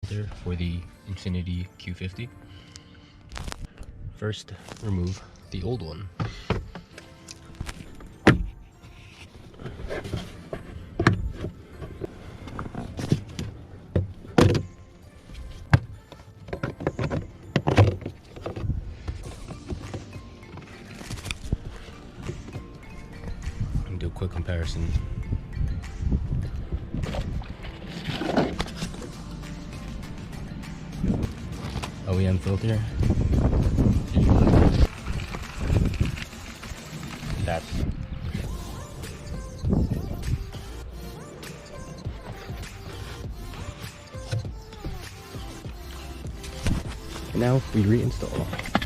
filter for the Infiniti Q50. First, remove the old one. Do a quick comparison. OEM filter. That. And now we reinstall.